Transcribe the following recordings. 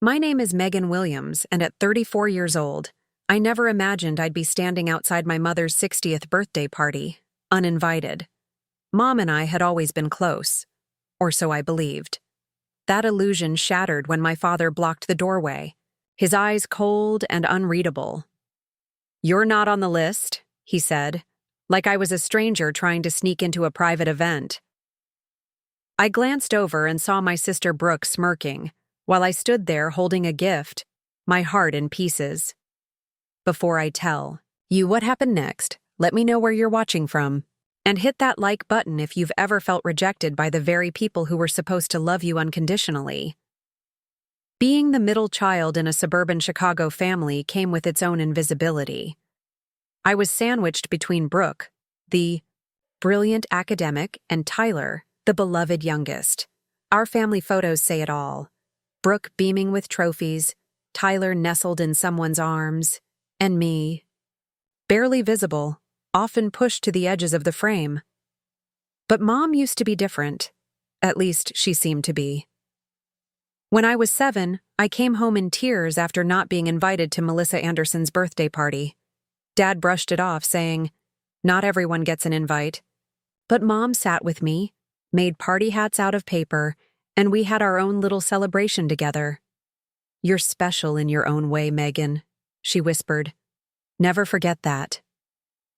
My name is Megan Williams, and at 34 years old, I never imagined I'd be standing outside my mother's 60th birthday party, uninvited. Mom and I had always been close, or so I believed. That illusion shattered when my father blocked the doorway, his eyes cold and unreadable. "You're not on the list," he said, like I was a stranger trying to sneak into a private event. I glanced over and saw my sister Brooke smirking, while I stood there holding a gift, my heart in pieces. Before I tell you what happened next, let me know where you're watching from. And hit that like button if you've ever felt rejected by the very people who were supposed to love you unconditionally. Being the middle child in a suburban Chicago family came with its own invisibility. I was sandwiched between Brooke, the brilliant academic, and Tyler, the beloved youngest. Our family photos say it all. Brooke beaming with trophies, Tyler nestled in someone's arms, and me, barely visible, often pushed to the edges of the frame. But Mom used to be different. At least she seemed to be. When I was 7, I came home in tears after not being invited to Melissa Anderson's birthday party. Dad brushed it off, saying, "Not everyone gets an invite." But Mom sat with me, made party hats out of paper, and we had our own little celebration together. "You're special in your own way, Megan," she whispered. "Never forget that."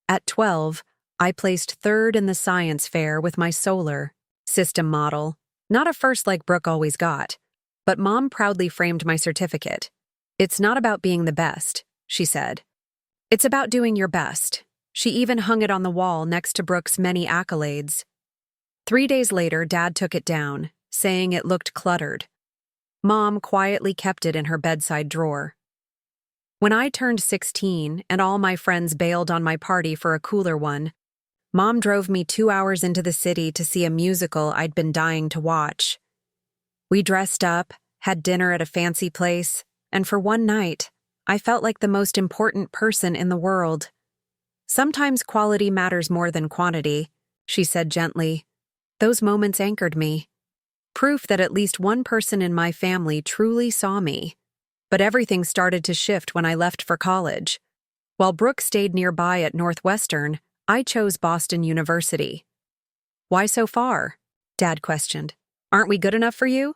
At 12, I placed third in the science fair with my solar system model. Not a first like Brooke always got, but Mom proudly framed my certificate. "It's not about being the best," she said. "It's about doing your best." She even hung it on the wall next to Brooke's many accolades. 3 days later, Dad took it down, saying it looked cluttered. Mom quietly kept it in her bedside drawer. When I turned 16 and all my friends bailed on my party for a cooler one, Mom drove me 2 hours into the city to see a musical I'd been dying to watch. We dressed up, had dinner at a fancy place, and for one night, I felt like the most important person in the world. "Sometimes quality matters more than quantity," she said gently. Those moments anchored me. Proof that at least one person in my family truly saw me. But everything started to shift when I left for college. While Brooke stayed nearby at Northwestern, I chose Boston University. "Why so far?" Dad questioned. "Aren't we good enough for you?"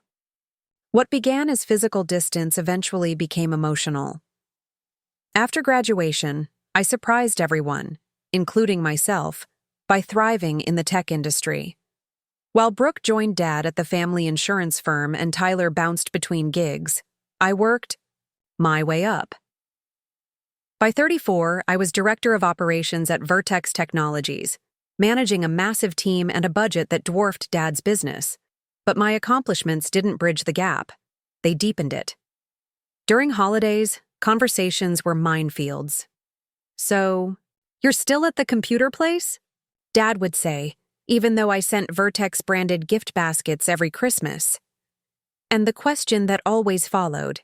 What began as physical distance eventually became emotional. After graduation, I surprised everyone, including myself, by thriving in the tech industry. While Brooke joined Dad at the family insurance firm and Tyler bounced between gigs, I worked my way up. By 34, I was director of operations at Vertex Technologies, managing a massive team and a budget that dwarfed Dad's business. But my accomplishments didn't bridge the gap. They deepened it. During holidays, conversations were minefields. "So, you're still at the computer place?" Dad would say, even though I sent Vertex-branded gift baskets every Christmas. And the question that always followed: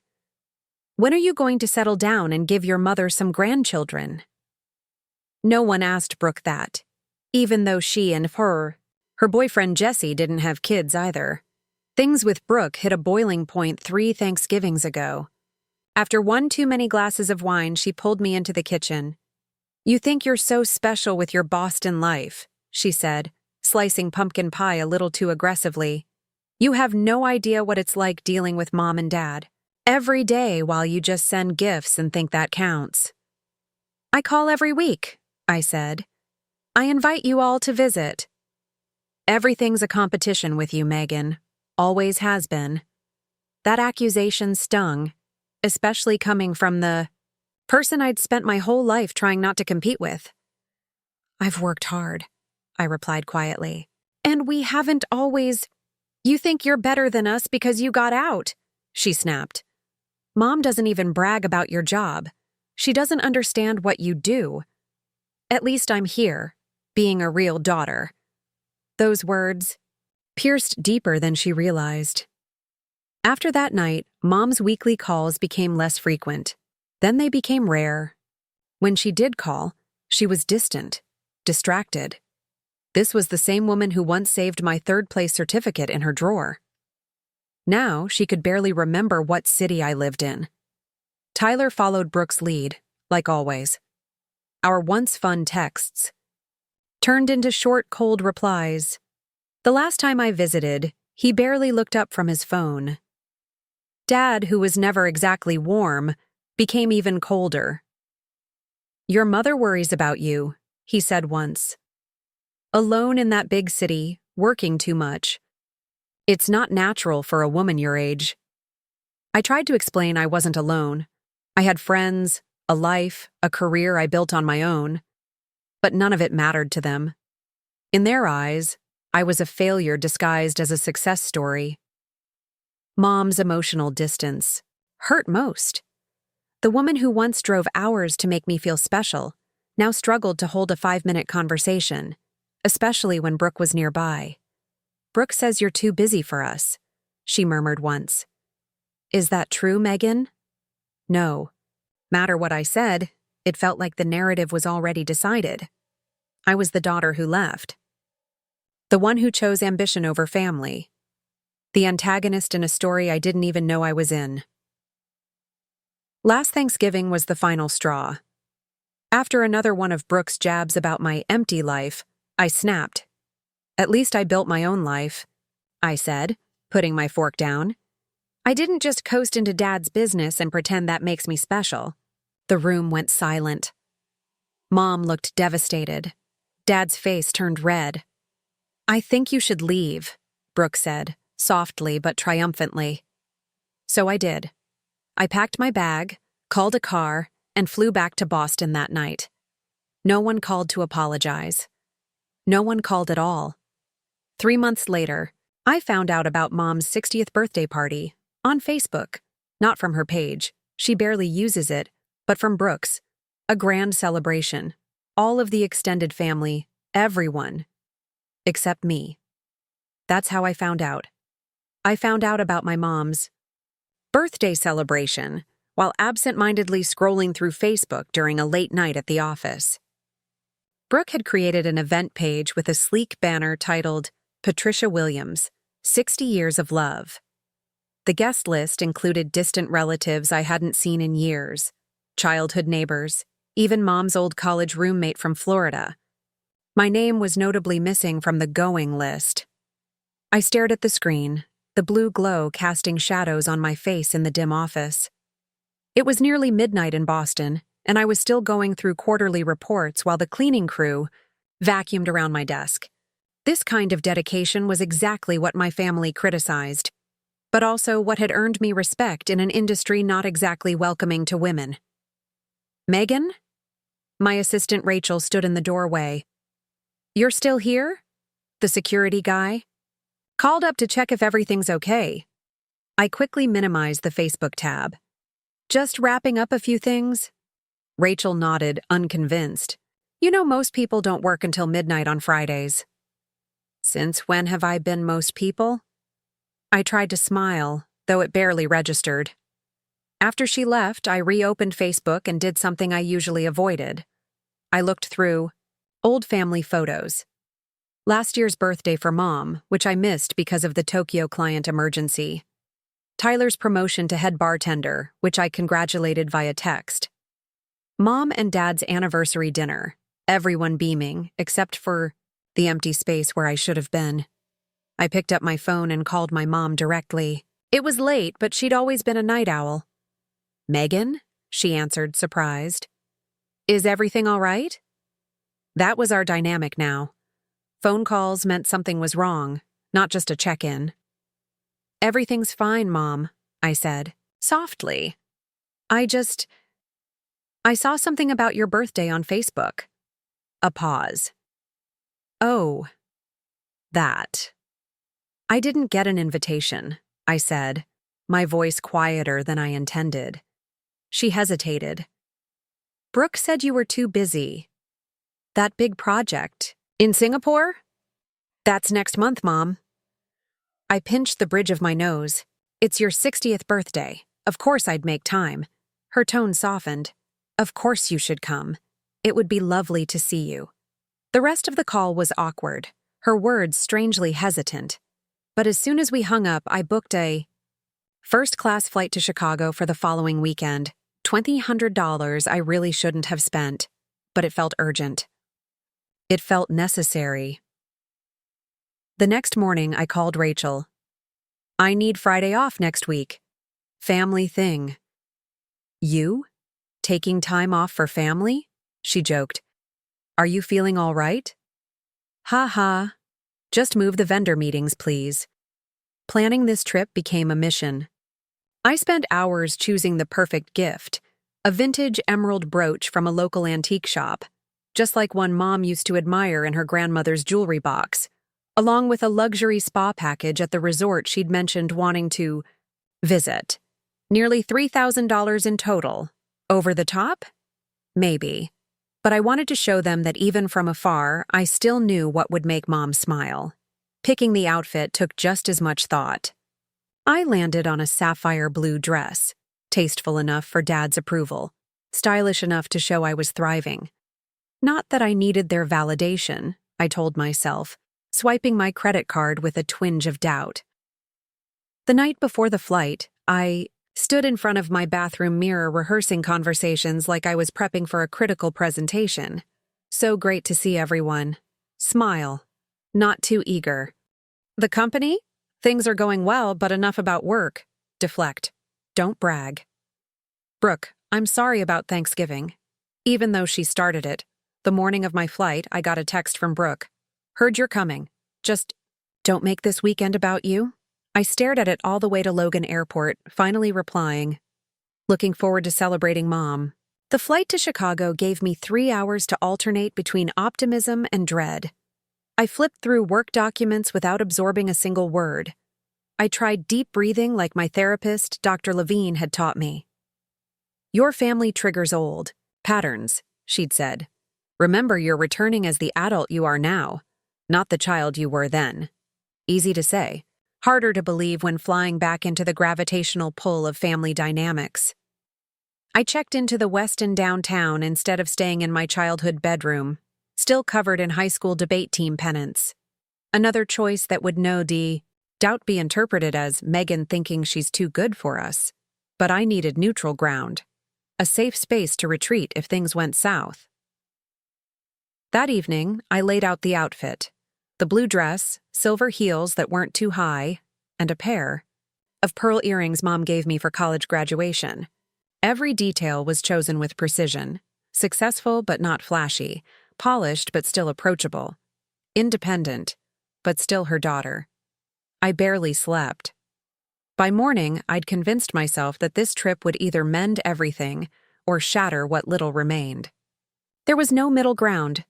"When are you going to settle down and give your mother some grandchildren?" No one asked Brooke that, even though she and her boyfriend Jesse didn't have kids either. Things with Brooke hit a boiling point 3 Thanksgivings ago. After one too many glasses of wine, she pulled me into the kitchen. "You think you're so special with your Boston life," she said, slicing pumpkin pie a little too aggressively. "You have no idea what it's like dealing with Mom and Dad. Every day while you just send gifts and think that counts." "I call every week," I said. "I invite you all to visit." "Everything's a competition with you, Megan. Always has been." That accusation stung, especially coming from the person I'd spent my whole life trying not to compete with. "I've worked hard," I replied quietly. "And we haven't always—" "You think you're better than us because you got out," she snapped. "Mom doesn't even brag about your job. She doesn't understand what you do. At least I'm here, being a real daughter." Those words pierced deeper than she realized. After that night, Mom's weekly calls became less frequent. Then they became rare. When she did call, she was distant, distracted. This was the same woman who once saved my third-place certificate in her drawer. Now she could barely remember what city I lived in. Tyler followed Brooke's lead, like always. Our once fun texts turned into short, cold replies. The last time I visited, he barely looked up from his phone. Dad, who was never exactly warm, became even colder. "Your mother worries about you," he said once. "Alone in that big city, working too much. It's not natural for a woman your age." I tried to explain I wasn't alone. I had friends, a life, a career I built on my own. But none of it mattered to them. In their eyes, I was a failure disguised as a success story. Mom's emotional distance hurt most. The woman who once drove hours to make me feel special now struggled to hold a 5-minute conversation, especially when Brooke was nearby. "Brooke says you're too busy for us," she murmured once. "Is that true, Megan?" No. Matter what I said, it felt like the narrative was already decided. I was the daughter who left. The one who chose ambition over family. The antagonist in a story I didn't even know I was in. Last Thanksgiving was the final straw. After another one of Brooke's jabs about my empty life, I snapped. "At least I built my own life," I said, putting my fork down. "I didn't just coast into Dad's business and pretend that makes me special." The room went silent. Mom looked devastated. Dad's face turned red. "I think you should leave," Brooke said, softly but triumphantly. So I did. I packed my bag, called a car, and flew back to Boston that night. No one called to apologize. No one called at all. 3 months later, I found out about Mom's 60th birthday party on Facebook. Not from her page. She barely uses it, but from Brooke's. A grand celebration. All of the extended family, everyone. Except me. That's how I found out. I found out about my mom's birthday celebration while absent-mindedly scrolling through Facebook during a late night at the office. Brooke had created an event page with a sleek banner titled Patricia Williams, 60 Years of Love. The guest list included distant relatives I hadn't seen in years, childhood neighbors, even Mom's old college roommate from Florida. My name was notably missing from the going list. I stared at the screen, the blue glow casting shadows on my face in the dim office. It was nearly midnight in Boston, and I was still going through quarterly reports while the cleaning crew vacuumed around my desk. This kind of dedication was exactly what my family criticized, but also what had earned me respect in an industry not exactly welcoming to women. "Megan?" My assistant Rachel stood in the doorway. "You're still here?" The security guy called up to check if everything's okay. I quickly minimized the Facebook tab. "Just wrapping up a few things?" Rachel nodded, unconvinced. "You know most people don't work until midnight on Fridays." "Since when have I been most people?" I tried to smile, though it barely registered. After she left, I reopened Facebook and did something I usually avoided. I looked through old family photos. Last year's birthday for Mom, which I missed because of the Tokyo client emergency. Tyler's promotion to head bartender, which I congratulated via text. Mom and Dad's anniversary dinner, everyone beaming, except for the empty space where I should have been. I picked up my phone and called my mom directly. It was late, but she'd always been a night owl. "Megan?" she answered, surprised. "Is everything all right?" That was our dynamic now. Phone calls meant something was wrong, not just a check-in. "Everything's fine, Mom," I said, softly. I saw something about your birthday on Facebook." A pause. "Oh, that." "I didn't get an invitation," I said, my voice quieter than I intended. She hesitated. "Brooke said you were too busy." "That big project in Singapore?" "That's next month, Mom." I pinched the bridge of my nose. "It's your 60th birthday. Of course I'd make time." Her tone softened. "Of course you should come. It would be lovely to see you." The rest of the call was awkward, her words strangely hesitant. But as soon as we hung up, I booked a First-class flight to Chicago for the following weekend. $2,000 I really shouldn't have spent, but it felt urgent. It felt necessary. The next morning, I called Rachel. I need Friday off next week. Family thing. You? Taking time off for family? She joked. Are you feeling all right? Ha ha. Just move the vendor meetings, please. Planning this trip became a mission. I spent hours choosing the perfect gift, a vintage emerald brooch from a local antique shop, just like one Mom used to admire in her grandmother's jewelry box, along with a luxury spa package at the resort she'd mentioned wanting to visit. Nearly $3,000 in total. Over the top? Maybe. But I wanted to show them that even from afar, I still knew what would make Mom smile. Picking the outfit took just as much thought. I landed on a sapphire blue dress, tasteful enough for Dad's approval, stylish enough to show I was thriving. Not that I needed their validation, I told myself, swiping my credit card with a twinge of doubt. The night before the flight, I stood in front of my bathroom mirror rehearsing conversations like I was prepping for a critical presentation. So great to see everyone. Smile. Not too eager. The company? Things are going well, but enough about work. Deflect. Don't brag. Brooke, I'm sorry about Thanksgiving. Even though she started it, the morning of my flight, I got a text from Brooke. Heard you're coming. Just don't make this weekend about you. I stared at it all the way to Logan Airport, finally replying, looking forward to celebrating Mom. The flight to Chicago gave me 3 hours to alternate between optimism and dread. I flipped through work documents without absorbing a single word. I tried deep breathing like my therapist, Dr. Levine, had taught me. Your family triggers old patterns, she'd said. Remember, you're returning as the adult you are now, not the child you were then. Easy to say. Harder to believe when flying back into the gravitational pull of family dynamics. I checked into the Westin downtown instead of staying in my childhood bedroom, still covered in high school debate team pennants. Another choice that would no doubt be interpreted as Megan thinking she's too good for us. But I needed neutral ground, a safe space to retreat if things went south. That evening, I laid out the outfit. The blue dress, silver heels that weren't too high, and a pair of pearl earrings Mom gave me for college graduation. Every detail was chosen with precision, successful but not flashy, polished but still approachable, independent, but still her daughter. I barely slept. By morning, I'd convinced myself that this trip would either mend everything or shatter what little remained. There was no middle ground.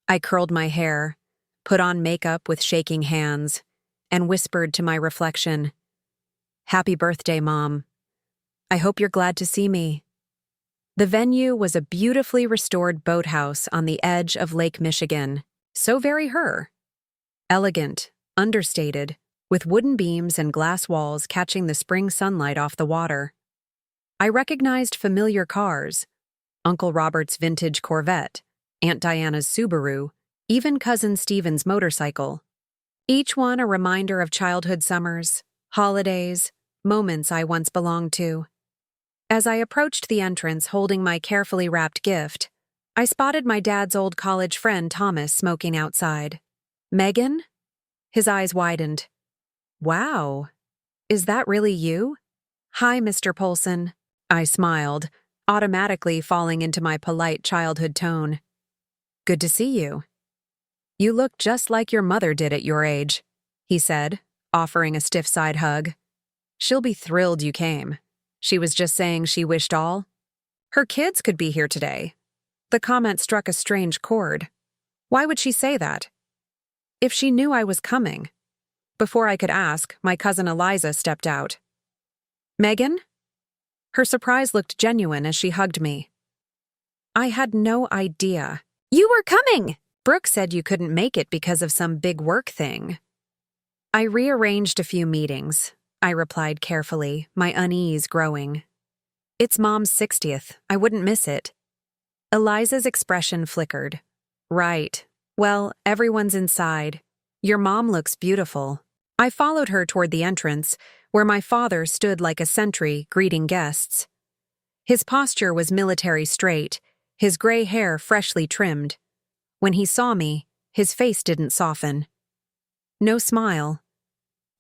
I curled my hair, put on makeup with shaking hands, and whispered to my reflection, Happy birthday, Mom. I hope you're glad to see me. The venue was a beautifully restored boathouse on the edge of Lake Michigan, so very her. Elegant, understated, with wooden beams and glass walls catching the spring sunlight off the water. I recognized familiar cars, Uncle Robert's vintage Corvette, Aunt Diana's Subaru, even Cousin Stephen's motorcycle. Each one a reminder of childhood summers, holidays, moments I once belonged to. As I approached the entrance holding my carefully wrapped gift, I spotted my dad's old college friend Thomas smoking outside. Megan? His eyes widened. Wow. Is that really you? Hi, Mr. Polson. I smiled, automatically falling into my polite childhood tone. Good to see you. You look just like your mother did at your age, he said, offering a stiff side hug. She'll be thrilled you came. She was just saying she wished all. Her kids could be here today. The comment struck a strange chord. Why would she say that? If she knew I was coming. Before I could ask, my cousin Eliza stepped out. Megan? Her surprise looked genuine as she hugged me. I had no idea. You were coming! Brooke said you couldn't make it because of some big work thing. I rearranged a few meetings, I replied carefully, my unease growing. It's Mom's 60th. I wouldn't miss it. Eliza's expression flickered. Right. Well, everyone's inside. Your mom looks beautiful. I followed her toward the entrance, where my father stood like a sentry greeting guests. His posture was military straight, his gray hair freshly trimmed. When he saw me, his face didn't soften. No smile.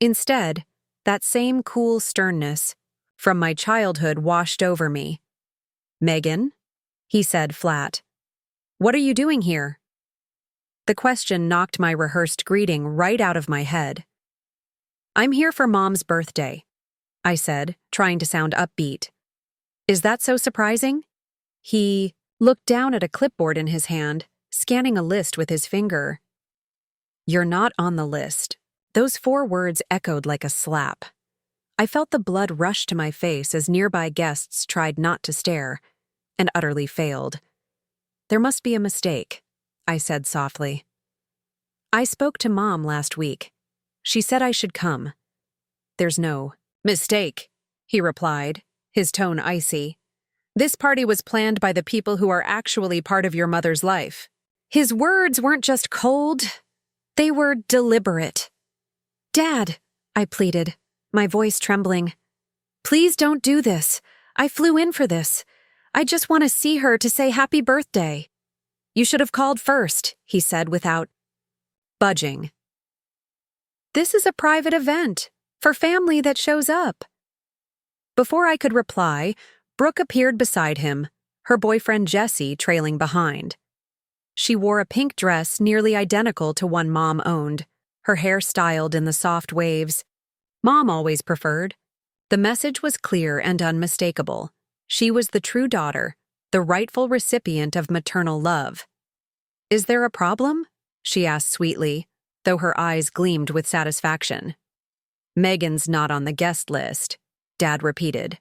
Instead, that same cool sternness from my childhood washed over me. "Megan?" he said flat. "What are you doing here?" The question knocked my rehearsed greeting right out of my head. "I'm here for Mom's birthday," I said, trying to sound upbeat. "Is that so surprising?" He looked down at a clipboard in his hand, scanning a list with his finger. "You're not on the list." Those 4 words echoed like a slap. I felt the blood rush to my face as nearby guests tried not to stare, and utterly failed. "There must be a mistake," I said softly. "I spoke to Mom last week. She said I should come." "There's no mistake," he replied, his tone icy. "This party was planned by the people who are actually part of your mother's life." His words weren't just cold, they were deliberate. "Dad," I pleaded, my voice trembling. "Please don't do this. I flew in for this. I just want to see her to say happy birthday." "You should have called first," he said without budging. "This is a private event, for family that shows up." Before I could reply, Brooke appeared beside him, her boyfriend Jesse trailing behind. She wore a pink dress nearly identical to one Mom owned, her hair styled in the soft waves Mom always preferred. The message was clear and unmistakable. She was the true daughter, the rightful recipient of maternal love. "Is there a problem?" she asked sweetly, though her eyes gleamed with satisfaction. "Megan's not on the guest list," Dad repeated.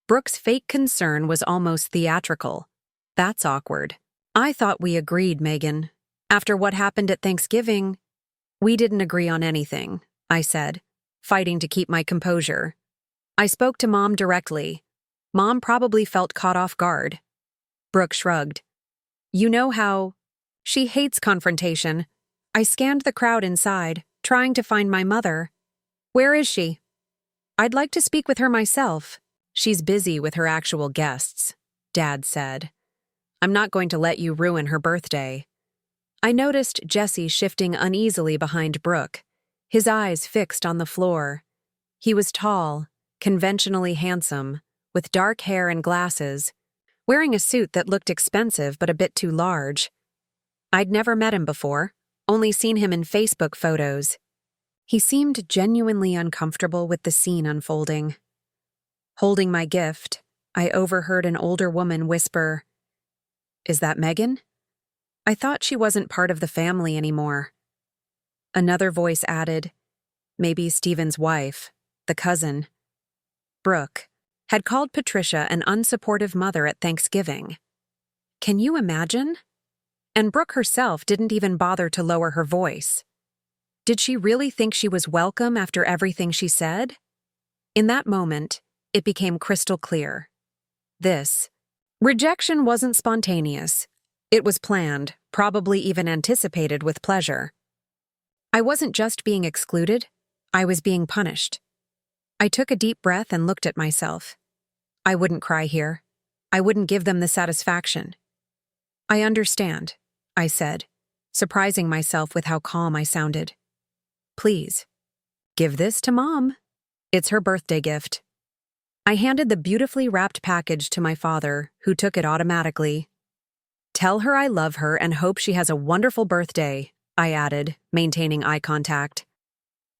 Brooke's fake concern was almost theatrical. "That's awkward." "I thought we agreed, Megan. After what happened at Thanksgiving, we didn't agree on anything," I said, fighting to keep my composure. "I spoke to Mom directly. Mom probably felt caught off guard." Brooke shrugged. "You know how she hates confrontation." I scanned the crowd inside, trying to find my mother. "Where is she?" "I'd like to speak with her myself." "She's busy with her actual guests," Dad said. "I'm not going to let you ruin her birthday." I noticed Jesse shifting uneasily behind Brooke, his eyes fixed on the floor. He was tall, conventionally handsome, with dark hair and glasses, wearing a suit that looked expensive but a bit too large. I'd never met him before, only seen him in Facebook photos. He seemed genuinely uncomfortable with the scene unfolding. Holding my gift, I overheard an older woman whisper, "Is that Megan?" I thought she wasn't part of the family anymore. Another voice added, "Maybe Stephen's wife, the cousin." Brooke had called Patricia an unsupportive mother at Thanksgiving. Can you imagine? And Brooke herself didn't even bother to lower her voice. Did she really think she was welcome after everything she said? In that moment, it became crystal clear. This rejection wasn't spontaneous. It was planned, probably even anticipated with pleasure. I wasn't just being excluded, I was being punished. I took a deep breath and looked at myself. I wouldn't cry here. I wouldn't give them the satisfaction. "I understand," I said, surprising myself with how calm I sounded. "Please, give this to Mom. It's her birthday gift." I handed the beautifully wrapped package to my father, who took it automatically. "Tell her I love her and hope she has a wonderful birthday," I added, maintaining eye contact.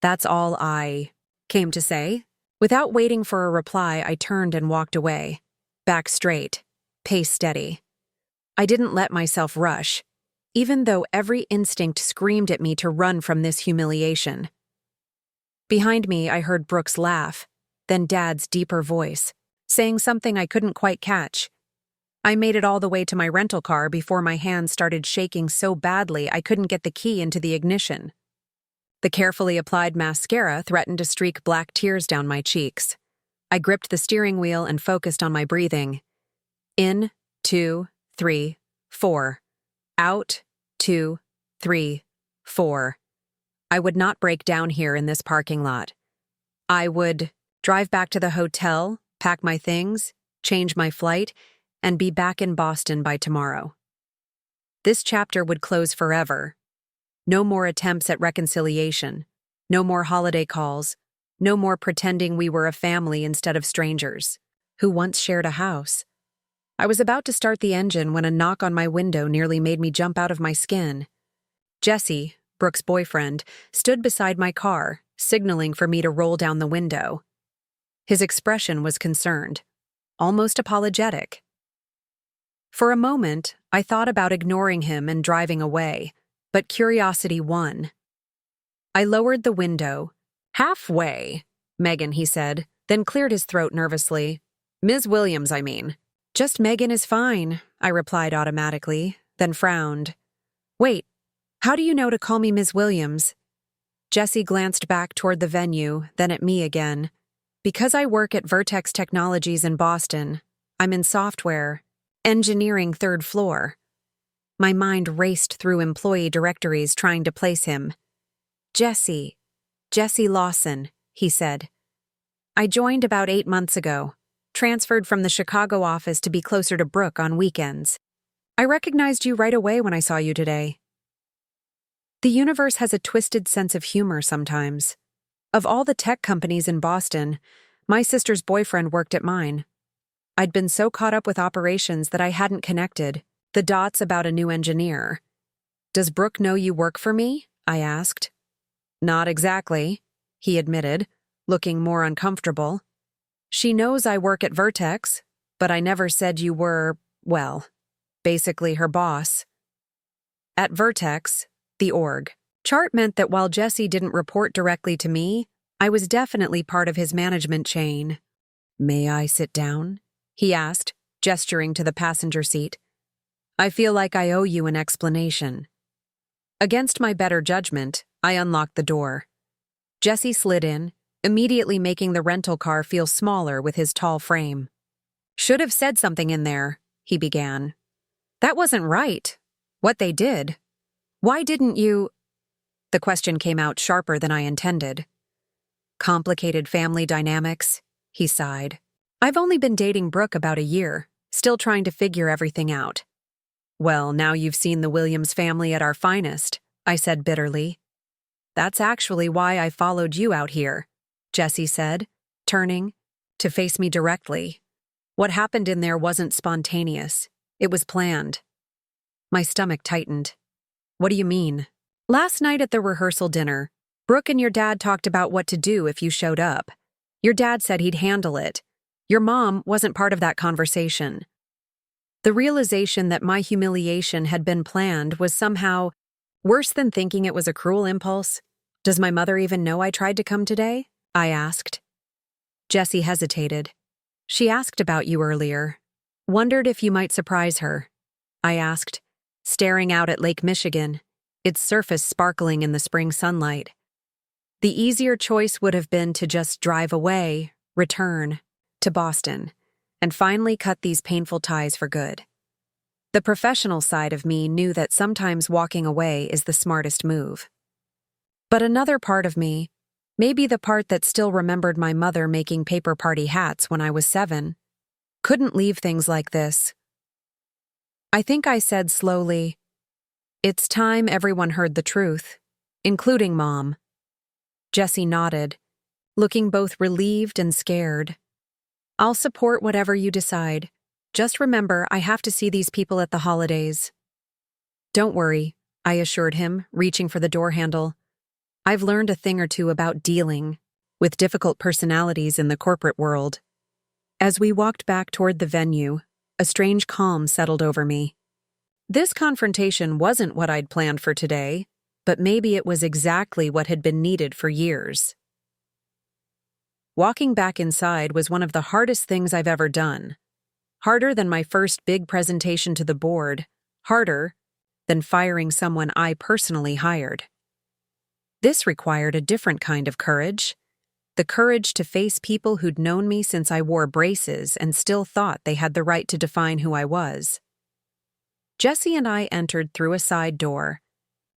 "That's all I came to say." Without waiting for a reply, I turned and walked away. Back straight, pace steady. I didn't let myself rush, even though every instinct screamed at me to run from this humiliation. Behind me, I heard Brooke's laugh, then Dad's deeper voice, saying something I couldn't quite catch. I made it all the way to my rental car before my hands started shaking so badly I couldn't get the key into the ignition. The carefully applied mascara threatened to streak black tears down my cheeks. I gripped the steering wheel and focused on my breathing. In, 2, 3, 4. Out, 2, 3, 4. I would not break down here in this parking lot. I would drive back to the hotel, pack my things, change my flight, and be back in Boston by tomorrow. This chapter would close forever. No more attempts at reconciliation. No more holiday calls. No more pretending we were a family instead of strangers who once shared a house. I was about to start the engine when a knock on my window nearly made me jump out of my skin. Jesse, Brooke's boyfriend, stood beside my car, signaling for me to roll down the window. His expression was concerned, almost apologetic. For a moment, I thought about ignoring him and driving away, but curiosity won. I lowered the window. "Halfway, Megan," he said, then cleared his throat nervously. "Ms. Williams, I mean." "Just Megan is fine," I replied automatically, then frowned. "Wait, how do you know to call me Ms. Williams?" Jesse glanced back toward the venue, then at me again. "Because I work at Vertex Technologies in Boston. I'm in software. Engineering, 3rd floor." My mind raced through employee directories trying to place him. Jesse Lawson," he said. "I joined about 8 months ago, transferred from the Chicago office to be closer to Brooke on weekends. I recognized you right away when I saw you today." The universe has a twisted sense of humor sometimes. Of all the tech companies in Boston, my sister's boyfriend worked at mine. I'd been so caught up with operations that I hadn't connected the dots about a new engineer. "Does Brooke know you work for me?" I asked. "Not exactly," he admitted, looking more uncomfortable. "She knows I work at Vertex, but I never said you were, well, basically her boss." At Vertex, the org chart meant that while Jesse didn't report directly to me, I was definitely part of his management chain. "May I sit down?" he asked, gesturing to the passenger seat. "I feel like I owe you an explanation." Against my better judgment, I unlocked the door. Jesse slid in, immediately making the rental car feel smaller with his tall frame. "Should have said something in there," he began. "That wasn't right. What they did. Why didn't you—" The question came out sharper than I intended. "Complicated family dynamics," he sighed. "I've only been dating Brooke about a year, still trying to figure everything out." "Well, now you've seen the Williams family at our finest," I said bitterly. "That's actually why I followed you out here," Jesse said, turning to face me directly. "What happened in there wasn't spontaneous. It was planned." My stomach tightened. "What do you mean?" "Last night at the rehearsal dinner, Brooke and your dad talked about what to do if you showed up. Your dad said he'd handle it. Your mom wasn't part of that conversation." The realization that my humiliation had been planned was somehow worse than thinking it was a cruel impulse. "Does my mother even know I tried to come today?" I asked. Jesse hesitated. "She asked about you earlier. Wondered if you might surprise her," I asked, staring out at Lake Michigan, its surface sparkling in the spring sunlight. The easier choice would have been to just drive away, return to Boston, and finally cut these painful ties for good. The professional side of me knew that sometimes walking away is the smartest move. But another part of me, maybe the part that still remembered my mother making paper party hats when I was 7, couldn't leave things like this. I think I said slowly, "It's time everyone heard the truth, including Mom." Jesse nodded, looking both relieved and scared. "I'll support whatever you decide. Just remember, I have to see these people at the holidays." "Don't worry," I assured him, reaching for the door handle. "I've learned a thing or two about dealing with difficult personalities in the corporate world." As we walked back toward the venue, a strange calm settled over me. This confrontation wasn't what I'd planned for today, but maybe it was exactly what had been needed for years. Walking back inside was one of the hardest things I've ever done. Harder than my first big presentation to the board, harder than firing someone I personally hired. This required a different kind of courage, the courage to face people who'd known me since I wore braces and still thought they had the right to define who I was. Jesse and I entered through a side door,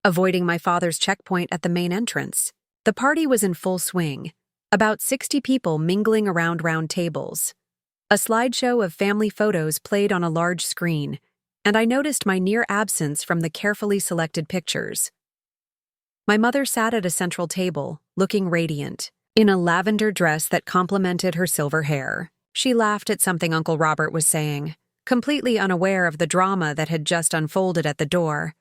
avoiding my father's checkpoint at the main entrance. The party was in full swing, About 60 people mingling around round tables. A slideshow of family photos played on a large screen, and I noticed my near absence from the carefully selected pictures. My mother sat at a central table, looking radiant, in a lavender dress that complemented her silver hair. She laughed at something Uncle Robert was saying, completely unaware of the drama that had just unfolded at the door.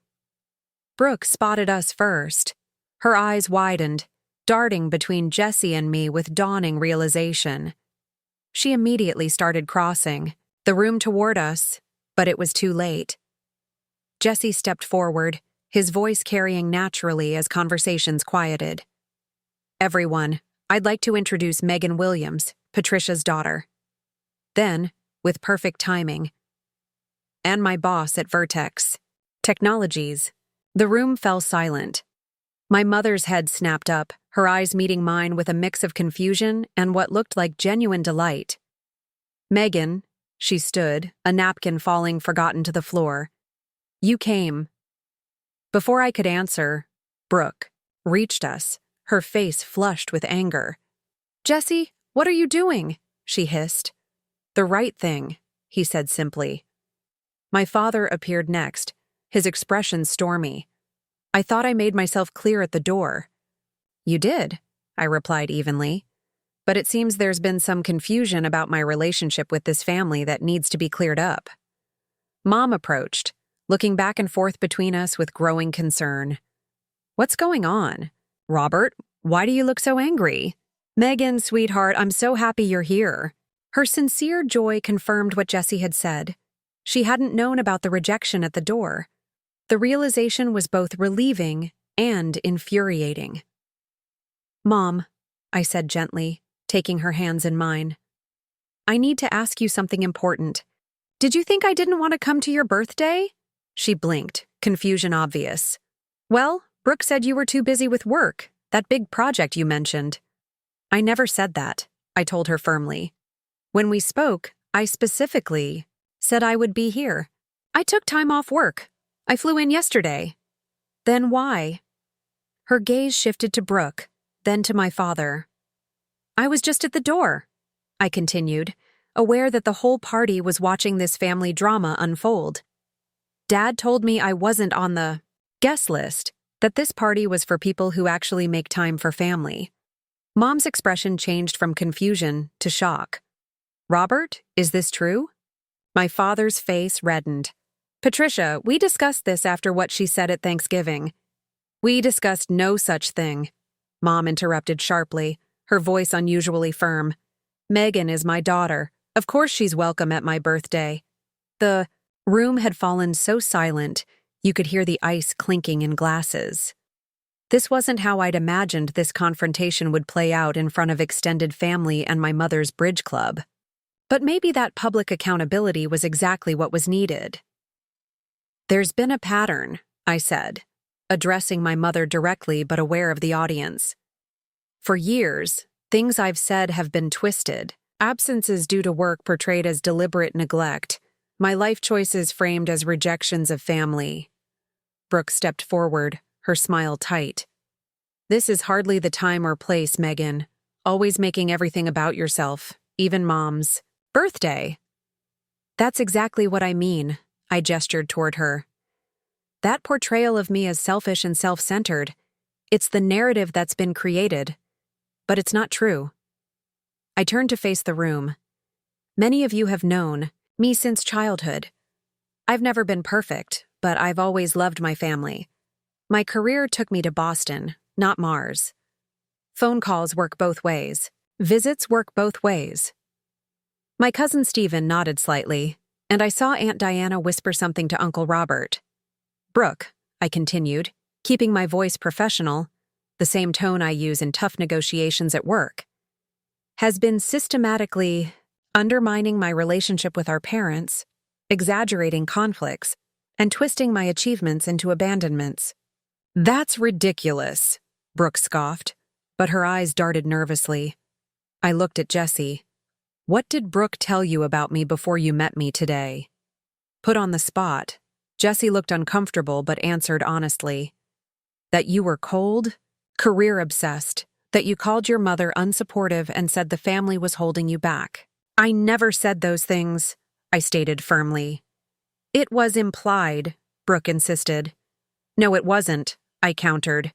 Brooke spotted us first. Her eyes widened, darting between Jessie and me with dawning realization. She immediately started crossing the room toward us, but it was too late. Jessie stepped forward, his voice carrying naturally as conversations quieted. "Everyone, I'd like to introduce Megan Williams, Patricia's daughter." Then, with perfect timing, "And my boss at Vertex Technologies." The room fell silent. My mother's head snapped up, her eyes meeting mine with a mix of confusion and what looked like genuine delight. "Megan," she stood, a napkin falling forgotten to the floor. "You came." Before I could answer, Brooke reached us, her face flushed with anger. "Jessie, what are you doing?" she hissed. "The right thing," he said simply. My father appeared next, his expression stormy. "I thought I made myself clear at the door." "You did," I replied evenly. "But it seems there's been some confusion about my relationship with this family that needs to be cleared up." Mom approached, looking back and forth between us with growing concern. "What's going on? Robert, why do you look so angry?" "Megan, sweetheart, I'm so happy you're here." Her sincere joy confirmed what Jessie had said. She hadn't known about the rejection at the door. The realization was both relieving and infuriating. "Mom," I said gently, taking her hands in mine, "I need to ask you something important. Did you think I didn't want to come to your birthday?" She blinked, confusion obvious. "Well, Brooke said you were too busy with work, that big project you mentioned." "I never said that," I told her firmly. "When we spoke, I specifically said I would be here. I took time off work. I flew in yesterday." "Then why?" Her gaze shifted to Brooke, then to my father. "I was just at the door," I continued, aware that the whole party was watching this family drama unfold. "Dad told me I wasn't on the guest list, that this party was for people who actually make time for family." Mom's expression changed from confusion to shock. "Robert, is this true?" My father's face reddened. "Patricia, we discussed this after what she said at Thanksgiving." "We discussed no such thing," Mom interrupted sharply, her voice unusually firm. "Megan is my daughter. Of course she's welcome at my birthday." The room had fallen so silent, you could hear the ice clinking in glasses. This wasn't how I'd imagined this confrontation would play out in front of extended family and my mother's bridge club. But maybe that public accountability was exactly what was needed. "There's been a pattern," I said, addressing my mother directly but aware of the audience. "For years, things I've said have been twisted, absences due to work portrayed as deliberate neglect, my life choices framed as rejections of family." Brooke stepped forward, her smile tight. "This is hardly the time or place, Megan. Always making everything about yourself, even Mom's birthday." "That's exactly what I mean," I gestured toward her. "That portrayal of me as selfish and self-centered, it's the narrative that's been created, but it's not true." I turned to face the room. "Many of you have known me since childhood. I've never been perfect, but I've always loved my family. My career took me to Boston, not Mars. Phone calls work both ways. Visits work both ways." My cousin Stephen nodded slightly, and I saw Aunt Diana whisper something to Uncle Robert. "Brooke," I continued, keeping my voice professional, the same tone I use in tough negotiations at work, "has been systematically undermining my relationship with our parents, exaggerating conflicts, and twisting my achievements into abandonments." "That's ridiculous," Brooke scoffed, but her eyes darted nervously. I looked at Jessie. "What did Brooke tell you about me before you met me today?" Put on the spot, Jessie looked uncomfortable but answered honestly. "That you were cold, career-obsessed, That you called your mother unsupportive and said the family was holding you back. I never said those things, I stated firmly. It was implied, Brooke insisted. No, it wasn't, I countered.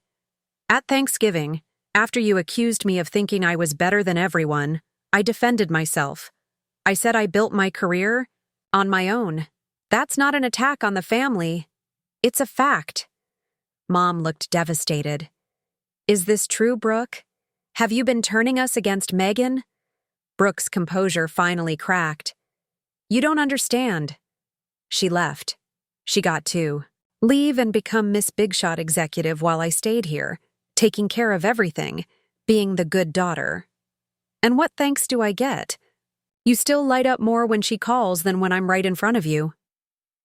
At Thanksgiving, after you accused me of thinking I was better than everyone, I defended myself. I said I built my career on my own. That's not an attack on the family. It's a fact. Mom looked devastated. Is this true, Brooke? Have you been turning us against Megan? Brooke's composure finally cracked. You don't understand. She left. She got to leave and become Miss Big Shot executive while I stayed here, taking care of everything, being the good daughter. And what thanks do I get? You still light up more when she calls than when I'm right in front of you.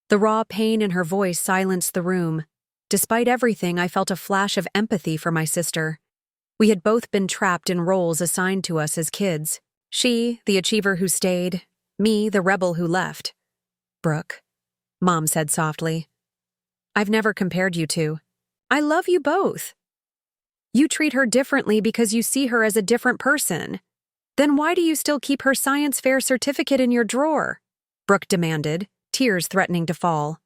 The raw pain in her voice silenced the room. Despite everything, I felt a flash of empathy for my sister. We had both been trapped in roles assigned to us as kids. She, the achiever who stayed, me, the rebel who left. Brooke, Mom said softly. I've never compared you two. I love you both. You treat her differently because you see her as a different person. Then why do you still keep her science fair certificate in your drawer? Brooke demanded, tears threatening to fall.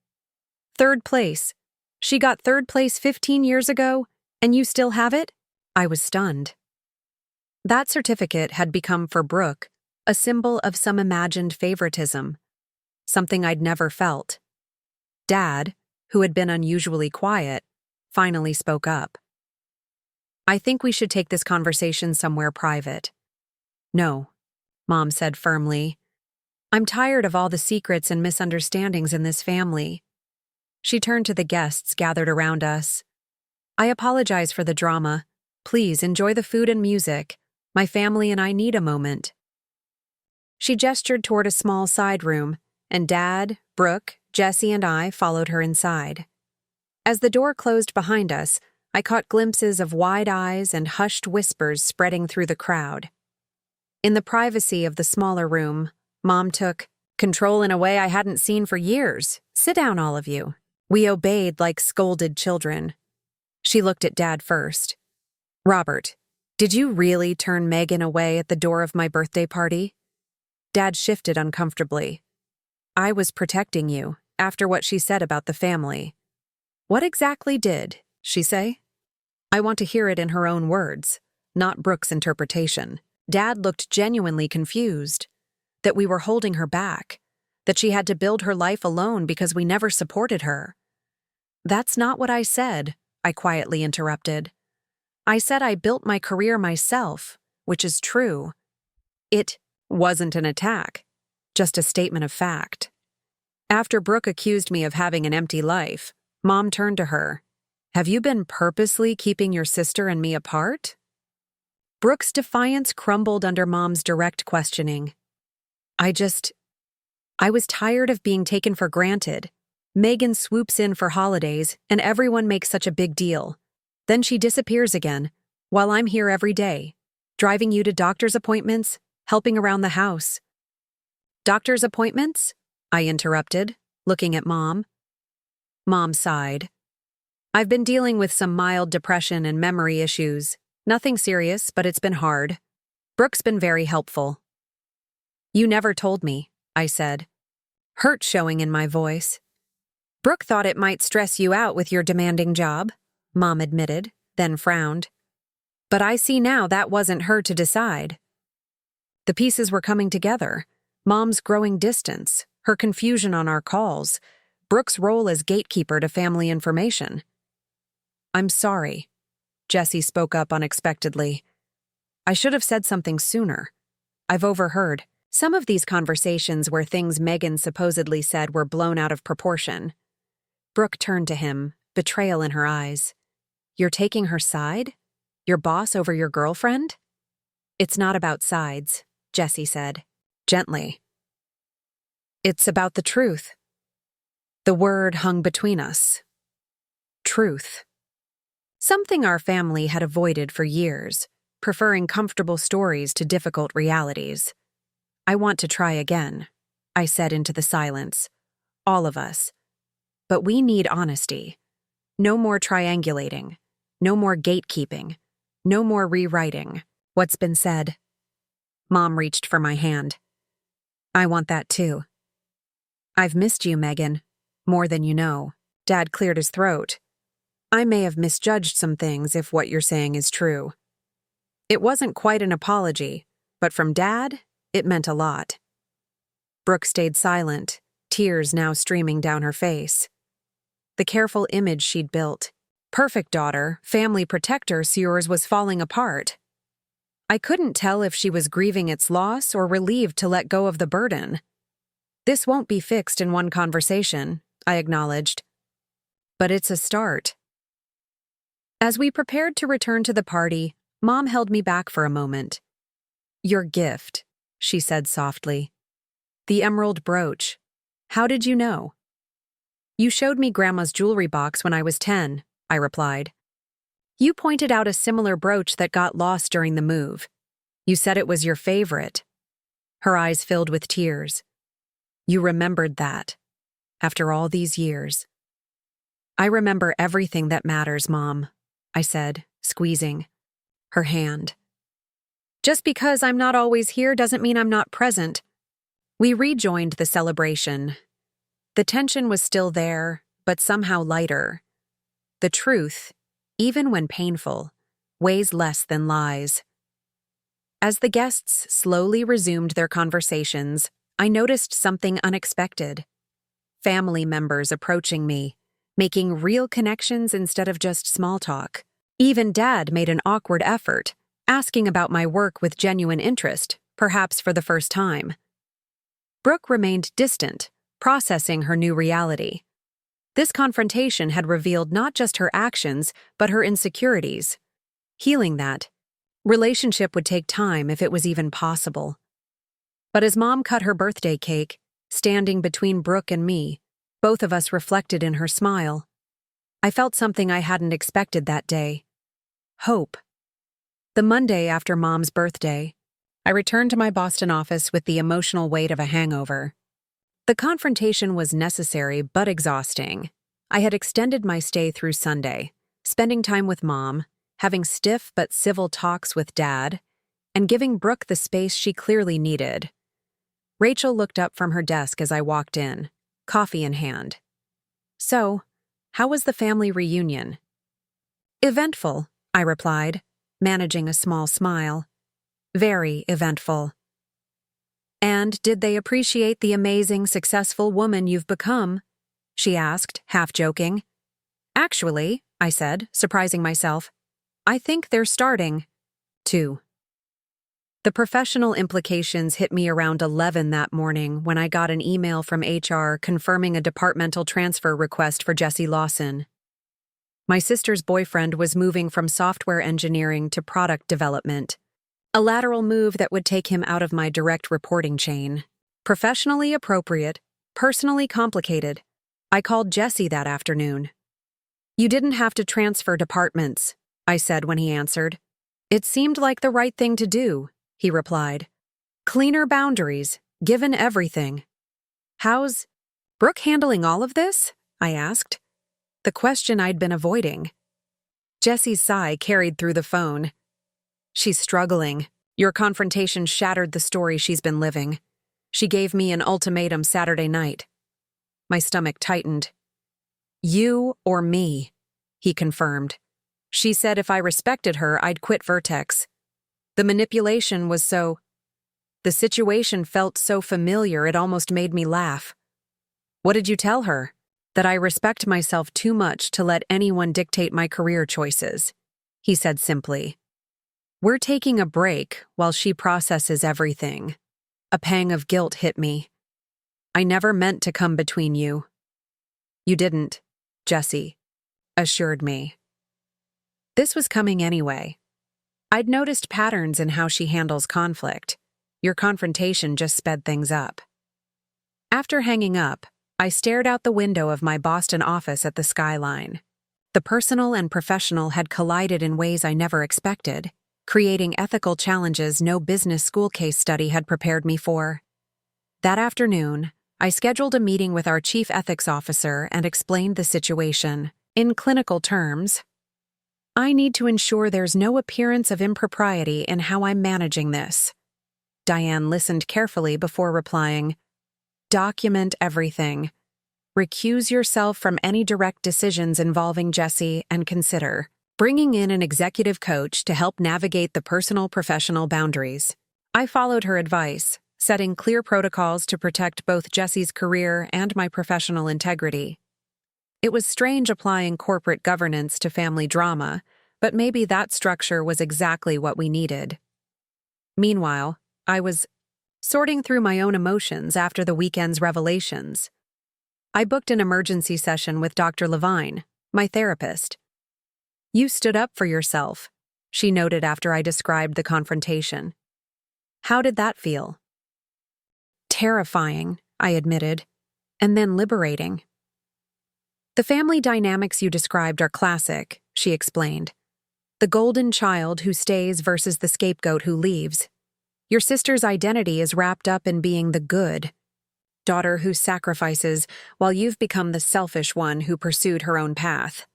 3rd place. She got 3rd place 15 years ago, and you still have it? I was stunned. That certificate had become for Brooke a symbol of some imagined favoritism, something I'd never felt. Dad, who had been unusually quiet, finally spoke up. I think we should take this conversation somewhere private. No, Mom said firmly. I'm tired of all the secrets and misunderstandings in this family. She turned to the guests gathered around us. I apologize for the drama. Please enjoy the food and music. My family and I need a moment. She gestured toward a small side room, and Dad, Brooke, Jessie, and I followed her inside. As the door closed behind us, I caught glimpses of wide eyes and hushed whispers spreading through the crowd. In the privacy of the smaller room, Mom took control in a way I hadn't seen for years. Sit down, all of you. We obeyed like scolded children. She looked at Dad first. Robert, did you really turn Megan away at the door of my birthday party? Dad shifted uncomfortably. I was protecting you, after what she said about the family. What exactly did she say? I want to hear it in her own words, not Brooke's interpretation. Dad looked genuinely confused. That we were holding her back. That she had to build her life alone because we never supported her. That's not what I said, I quietly interrupted. I said I built my career myself, which is true. It wasn't an attack, just a statement of fact. After Brooke accused me of having an empty life, Mom turned to her. Have you been purposely keeping your sister and me apart? Brooke's defiance crumbled under Mom's direct questioning. I was tired of being taken for granted. Megan swoops in for holidays, and everyone makes such a big deal. Then she disappears again, while I'm here every day, driving you to doctor's appointments, helping around the house. Doctor's appointments? I interrupted, looking at Mom. Mom sighed. I've been dealing with some mild depression and memory issues. Nothing serious, but it's been hard. Brooke's been very helpful. You never told me, I said, hurt showing in my voice. Brooke thought it might stress you out with your demanding job, Mom admitted, then frowned. But I see now that wasn't her to decide. The pieces were coming together. Mom's growing distance, her confusion on our calls, Brooke's role as gatekeeper to family information. I'm sorry, Jessie spoke up unexpectedly. I should have said something sooner. I've overheard some of these conversations where things Megan supposedly said were blown out of proportion. Brooke turned to him, betrayal in her eyes. You're taking her side? Your boss over your girlfriend? It's not about sides, Jessie said, gently. It's about the truth. The word hung between us. Truth. Something our family had avoided for years, preferring comfortable stories to difficult realities. I want to try again, I said into the silence. All of us. But we need honesty. No more triangulating. No more gatekeeping. No more rewriting what's been said. Mom reached for my hand. I want that too. I've missed you, Megan. More than you know. Dad cleared his throat. I may have misjudged some things if what you're saying is true. It wasn't quite an apology, but from Dad, it meant a lot. Brooke stayed silent, tears now streaming down her face. The careful image she'd built, perfect daughter, family protector Sears, was falling apart. I couldn't tell if she was grieving its loss or relieved to let go of the burden. This won't be fixed in one conversation, I acknowledged. But it's a start. As we prepared to return to the party, Mom held me back for a moment. Your gift, she said softly. The emerald brooch. How did you know? You showed me Grandma's jewelry box when I was 10, I replied. You pointed out a similar brooch that got lost during the move. You said it was your favorite. Her eyes filled with tears. You remembered that, after all these years. I remember everything that matters, Mom, I said, squeezing her hand. Just because I'm not always here doesn't mean I'm not present. We rejoined the celebration. The tension was still there, but somehow lighter. The truth, even when painful, weighs less than lies. As the guests slowly resumed their conversations, I noticed something unexpected. Family members approaching me, making real connections instead of just small talk. Even Dad made an awkward effort, asking about my work with genuine interest, perhaps for the first time. Brooke remained distant, processing her new reality. This confrontation had revealed not just her actions, but her insecurities. Healing that relationship would take time if it was even possible. But as Mom cut her birthday cake, standing between Brooke and me, both of us reflected in her smile. I felt something I hadn't expected that day. Hope. The Monday after Mom's birthday, I returned to my Boston office with the emotional weight of a hangover. The confrontation was necessary but exhausting. I had extended my stay through Sunday, spending time with Mom, having stiff but civil talks with Dad, and giving Brooke the space she clearly needed. Rachel looked up from her desk as I walked in, coffee in hand. So, how was the family reunion? Eventful, I replied, managing a small smile. Very eventful. And did they appreciate the amazing, successful woman you've become? She asked, half joking. Actually, I said, surprising myself, I think they're starting to. The professional implications hit me around 11 that morning when I got an email from HR confirming a departmental transfer request for Jesse Lawson. My sister's boyfriend was moving from software engineering to product development, a lateral move that would take him out of my direct reporting chain. Professionally appropriate, personally complicated. I called Jesse that afternoon. You didn't have to transfer departments, I said when he answered. It seemed like the right thing to do, he replied. Cleaner boundaries, given everything. How's Brooke handling all of this? I asked. The question I'd been avoiding. Jesse's sigh carried through the phone. She's struggling. Your confrontation shattered the story she's been living. She gave me an ultimatum Saturday night. My stomach tightened. You or me, he confirmed. She said if I respected her, I'd quit Vertex. The manipulation was so... The situation felt so familiar it almost made me laugh. What did you tell her? That I respect myself too much to let anyone dictate my career choices, he said simply. We're taking a break while she processes everything. A pang of guilt hit me. I never meant to come between you. You didn't, Jesse assured me. This was coming anyway. I'd noticed patterns in how she handles conflict. Your confrontation just sped things up. After hanging up, I stared out the window of my Boston office at the skyline. The personal and professional had collided in ways I never expected, creating ethical challenges no business school case study had prepared me for. That afternoon, I scheduled a meeting with our chief ethics officer and explained the situation, in clinical terms. I need to ensure there's no appearance of impropriety in how I'm managing this. Diane listened carefully before replying. Document everything. Recuse yourself from any direct decisions involving Jesse and consider bringing in an executive coach to help navigate the personal-professional boundaries. I followed her advice, setting clear protocols to protect both Jesse's career and my professional integrity. It was strange applying corporate governance to family drama, but maybe that structure was exactly what we needed. Meanwhile, I was sorting through my own emotions after the weekend's revelations. I booked an emergency session with Dr. Levine, my therapist. You stood up for yourself, she noted after I described the confrontation. How did that feel? Terrifying, I admitted, and then liberating. The family dynamics you described are classic, she explained. The golden child who stays versus the scapegoat who leaves. Your sister's identity is wrapped up in being the good daughter who sacrifices while you've become the selfish one who pursued her own path.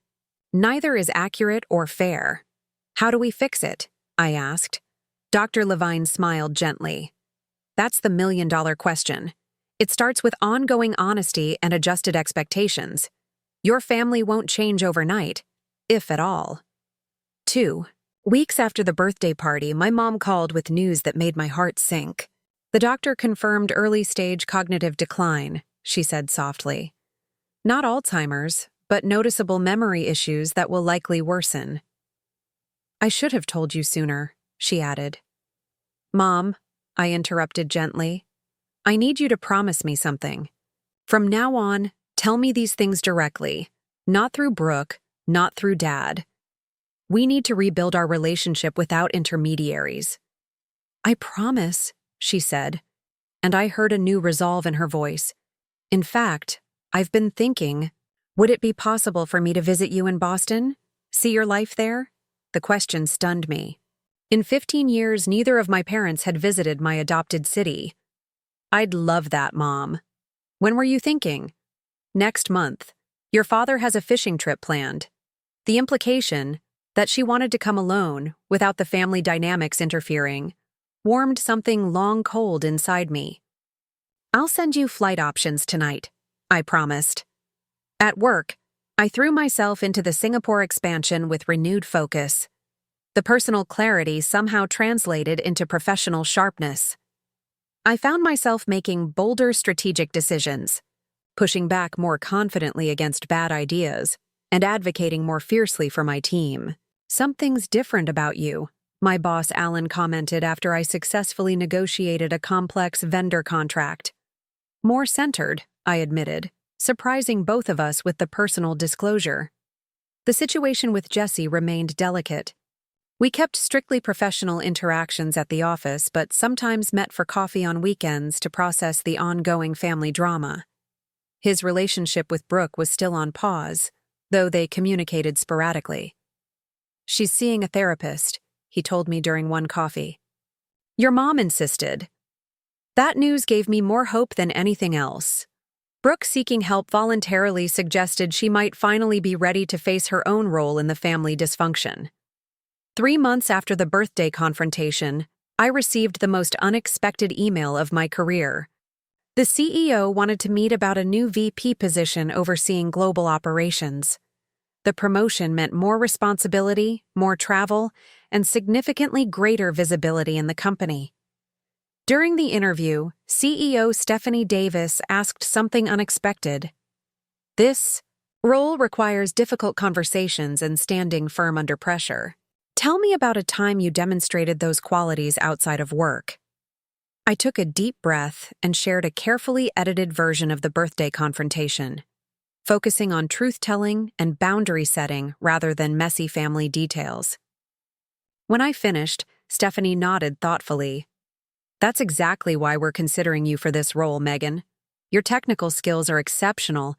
Neither is accurate or fair. How do we fix it? I asked. Dr. Levine smiled gently. That's the million-dollar question. It starts with ongoing honesty and adjusted expectations. Your family won't change overnight, if at all. 2 weeks after the birthday party, my mom called with news that made my heart sink. The doctor confirmed early-stage cognitive decline, she said softly. Not Alzheimer's, but noticeable memory issues that will likely worsen. I should have told you sooner, she added. Mom, I interrupted gently, I need you to promise me something. From now on, tell me these things directly, not through Brooke, not through Dad. We need to rebuild our relationship without intermediaries. I promise, she said, and I heard a new resolve in her voice. In fact, I've been thinking, would it be possible for me to visit you in Boston? See your life there? The question stunned me. In 15 years, neither of my parents had visited my adopted city. I'd love that, Mom. When were you thinking? Next month. Your father has a fishing trip planned. The implication, that she wanted to come alone, without the family dynamics interfering, warmed something long cold inside me. I'll send you flight options tonight, I promised. At work, I threw myself into the Singapore expansion with renewed focus. The personal clarity somehow translated into professional sharpness. I found myself making bolder strategic decisions, pushing back more confidently against bad ideas, and advocating more fiercely for my team. Something's different about you, my boss Alan commented after I successfully negotiated a complex vendor contract. More centered, I admitted, surprising both of us with the personal disclosure. The situation with Jesse remained delicate. We kept strictly professional interactions at the office, but sometimes met for coffee on weekends to process the ongoing family drama. His relationship with Brooke was still on pause, though they communicated sporadically. She's seeing a therapist, he told me during one coffee. Your mom insisted. That news gave me more hope than anything else. Brooke, seeking help voluntarily, suggested she might finally be ready to face her own role in the family dysfunction. 3 months after the birthday confrontation, I received the most unexpected email of my career. The CEO wanted to meet about a new VP position overseeing global operations. The promotion meant more responsibility, more travel, and significantly greater visibility in the company. During the interview, CEO Stephanie Davis asked something unexpected. This role requires difficult conversations and standing firm under pressure. Tell me about a time you demonstrated those qualities outside of work. I took a deep breath and shared a carefully edited version of the birthday confrontation, focusing on truth-telling and boundary setting rather than messy family details. When I finished, Stephanie nodded thoughtfully. That's exactly why we're considering you for this role, Megan. Your technical skills are exceptional,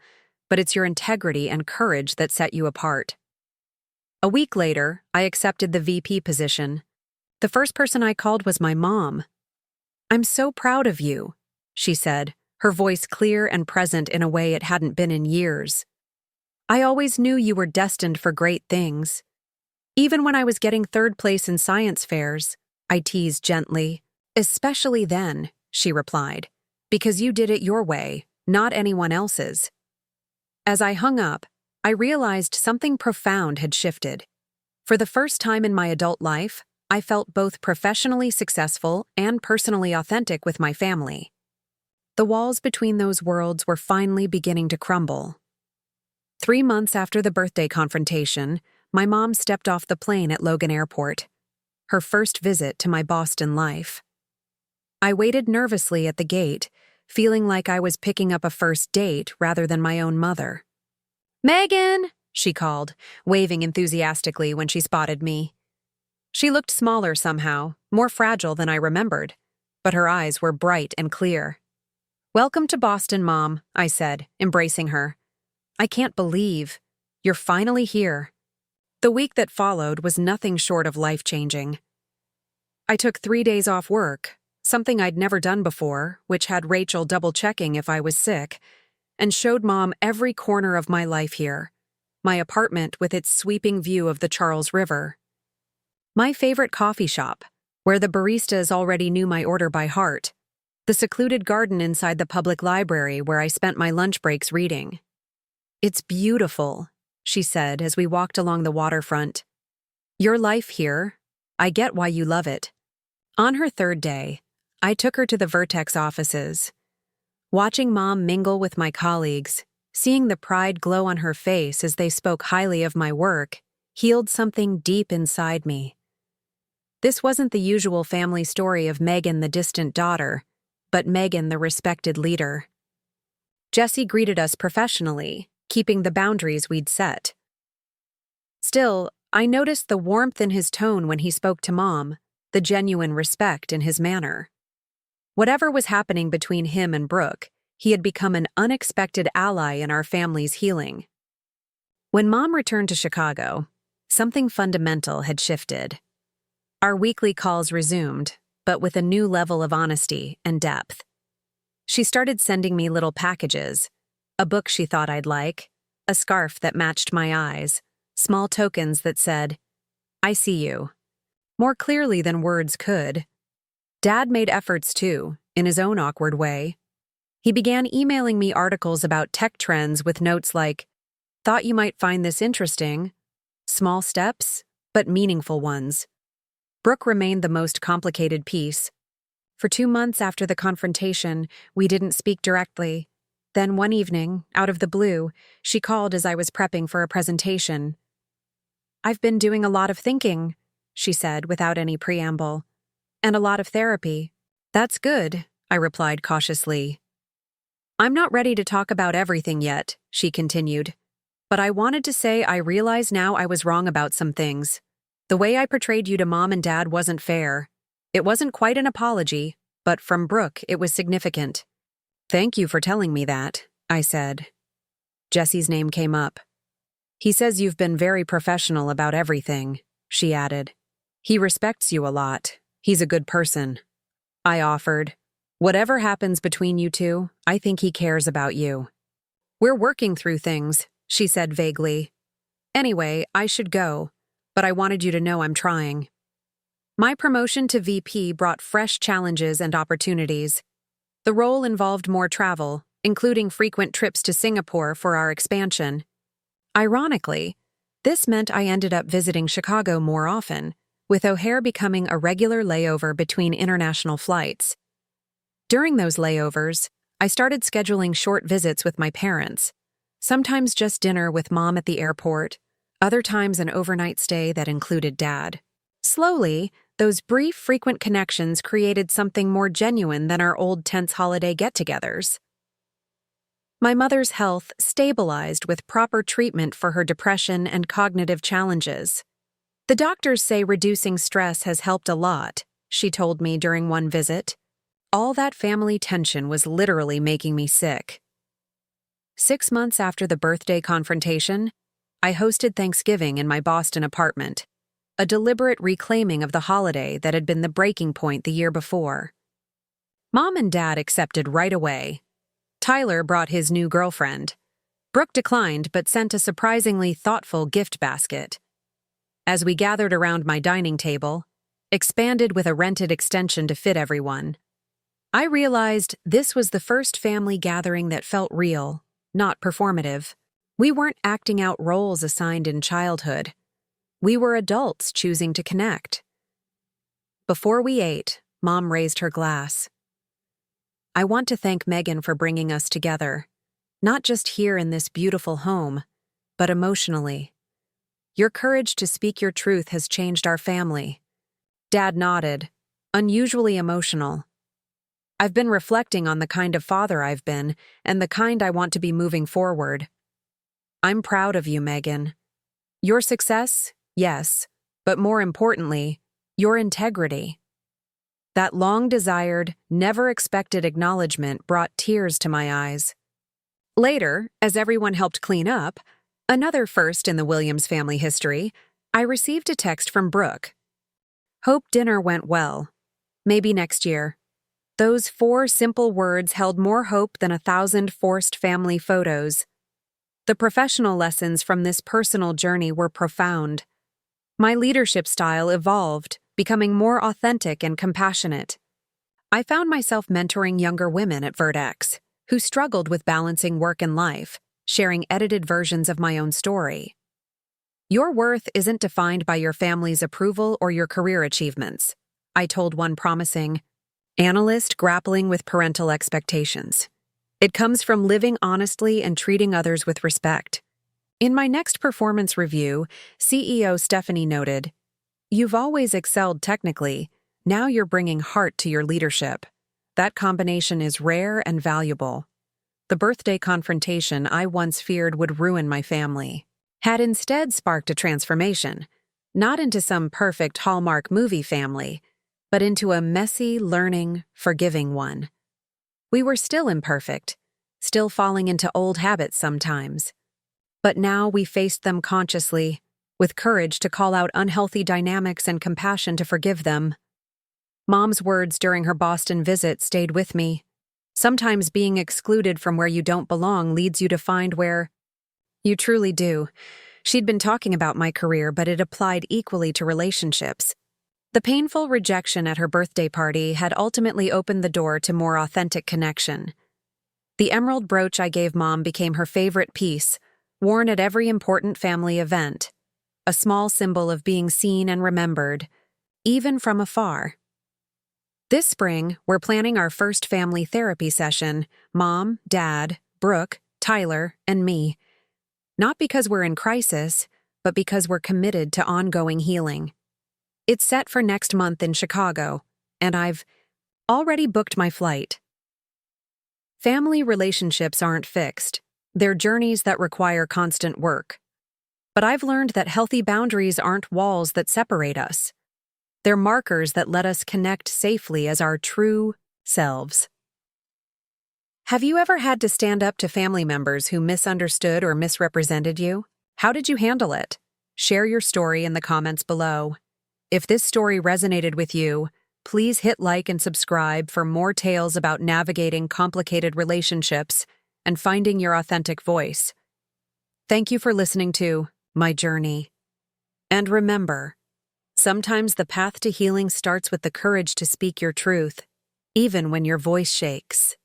but it's your integrity and courage that set you apart. A week later, I accepted the VP position. The first person I called was my mom. I'm so proud of you, she said, her voice clear and present in a way it hadn't been in years. I always knew you were destined for great things. Even when I was getting third place in science fairs, I teased gently. Especially then, she replied, because you did it your way, not anyone else's. As I hung up, I realized something profound had shifted. For the first time in my adult life, I felt both professionally successful and personally authentic with my family. The walls between those worlds were finally beginning to crumble. 3 months after the birthday confrontation, my mom stepped off the plane at Logan Airport, her first visit to my Boston life. I waited nervously at the gate, feeling like I was picking up a first date rather than my own mother. "Megan!" she called, waving enthusiastically when she spotted me. She looked smaller somehow, more fragile than I remembered, but her eyes were bright and clear. "Welcome to Boston, Mom," I said, embracing her. "I can't believe you're finally here." The week that followed was nothing short of life-changing. I took 3 days off work, something I'd never done before, which had Rachel double-checking if I was sick, and showed Mom every corner of my life here, my apartment with its sweeping view of the Charles River, my favorite coffee shop, where the baristas already knew my order by heart, the secluded garden inside the public library where I spent my lunch breaks reading. "It's beautiful," she said as we walked along the waterfront. "Your life here, I get why you love it." On her third day, I took her to the Vertex offices. Watching Mom mingle with my colleagues, seeing the pride glow on her face as they spoke highly of my work, healed something deep inside me. This wasn't the usual family story of Megan the distant daughter, but Megan the respected leader. Jesse greeted us professionally, keeping the boundaries we'd set. Still, I noticed the warmth in his tone when he spoke to Mom, the genuine respect in his manner. Whatever was happening between him and Brooke, he had become an unexpected ally in our family's healing. When Mom returned to Chicago, something fundamental had shifted. Our weekly calls resumed, but with a new level of honesty and depth. She started sending me little packages, a book she thought I'd like, a scarf that matched my eyes, small tokens that said, "I see you," more clearly than words could. Dad made efforts too, in his own awkward way. He began emailing me articles about tech trends with notes like, "Thought you might find this interesting." Small steps, but meaningful ones. Brooke remained the most complicated piece. For 2 months after the confrontation, we didn't speak directly. Then one evening, out of the blue, she called as I was prepping for a presentation. "I've been doing a lot of thinking," she said without any preamble. "And a lot of therapy." "That's good," I replied cautiously. "I'm not ready to talk about everything yet," she continued. "But I wanted to say I realize now I was wrong about some things. The way I portrayed you to Mom and Dad wasn't fair. It wasn't quite an apology, but from Brooke it was significant." "Thank you for telling me that," I said. Jesse's name came up. "He says you've been very professional about everything," she added. "He respects you a lot. He's a good person." I offered, "Whatever happens between you two, I think he cares about you." "We're working through things," she said vaguely. "Anyway, I should go, but I wanted you to know I'm trying." My promotion to VP brought fresh challenges and opportunities. The role involved more travel, including frequent trips to Singapore for our expansion. Ironically, this meant I ended up visiting Chicago more often, with O'Hare becoming a regular layover between international flights. During those layovers, I started scheduling short visits with my parents, sometimes just dinner with Mom at the airport, other times an overnight stay that included Dad. Slowly, those brief, frequent connections created something more genuine than our old tense holiday get-togethers. My mother's health stabilized with proper treatment for her depression and cognitive challenges. "The doctors say reducing stress has helped a lot," she told me during one visit. All that family tension was literally making me sick. 6 months after the birthday confrontation, I hosted Thanksgiving in my Boston apartment, a deliberate reclaiming of the holiday that had been the breaking point the year before. Mom and Dad accepted right away. Tyler brought his new girlfriend. Brooke declined but sent a surprisingly thoughtful gift basket. As we gathered around my dining table, expanded with a rented extension to fit everyone, I realized this was the first family gathering that felt real, not performative. We weren't acting out roles assigned in childhood. We were adults choosing to connect. Before we ate, Mom raised her glass. I want to thank Megan for bringing us together, not just here in this beautiful home, but emotionally. Your courage to speak your truth has changed our family. Dad nodded, unusually emotional. I've been reflecting on the kind of father I've been and the kind I want to be moving forward. I'm proud of you, Megan. Your success, yes, but more importantly, your integrity. That long-desired, never-expected acknowledgement brought tears to my eyes. Later, as everyone helped clean up, another first in the Williams family history, I received a text from Brooke. Hope dinner went well. Maybe next year. Those 4 simple words held more hope than 1,000 forced family photos. The professional lessons from this personal journey were profound. My leadership style evolved, becoming more authentic and compassionate. I found myself mentoring younger women at Vertex, who struggled with balancing work and life, sharing edited versions of my own story. Your worth isn't defined by your family's approval or your career achievements, I told one promising analyst grappling with parental expectations. It comes from living honestly and treating others with respect. In my next performance review, CEO Stephanie noted, "You've always excelled technically, now you're bringing heart to your leadership. That combination is rare and valuable." The birthday confrontation I once feared would ruin my family had instead sparked a transformation, not into some perfect Hallmark movie family, but into a messy, learning, forgiving one. We were still imperfect, still falling into old habits sometimes. But now we faced them consciously, with courage to call out unhealthy dynamics and compassion to forgive them. Mom's words during her Boston visit stayed with me. Sometimes being excluded from where you don't belong leads you to find where you truly do. She'd been talking about my career, but it applied equally to relationships. The painful rejection at her birthday party had ultimately opened the door to more authentic connection. The emerald brooch I gave Mom became her favorite piece, worn at every important family event, a small symbol of being seen and remembered, even from afar. This spring, we're planning our first family therapy session, Mom, Dad, Brooke, Tyler, and me. Not because we're in crisis, but because we're committed to ongoing healing. It's set for next month in Chicago, and I've already booked my flight. Family relationships aren't fixed. They're journeys that require constant work. But I've learned that healthy boundaries aren't walls that separate us. They're markers that let us connect safely as our true selves. Have you ever had to stand up to family members who misunderstood or misrepresented you? How did you handle it? Share your story in the comments below. If this story resonated with you, please hit like and subscribe for more tales about navigating complicated relationships and finding your authentic voice. Thank you for listening to My Journey. And remember, sometimes the path to healing starts with the courage to speak your truth, even when your voice shakes.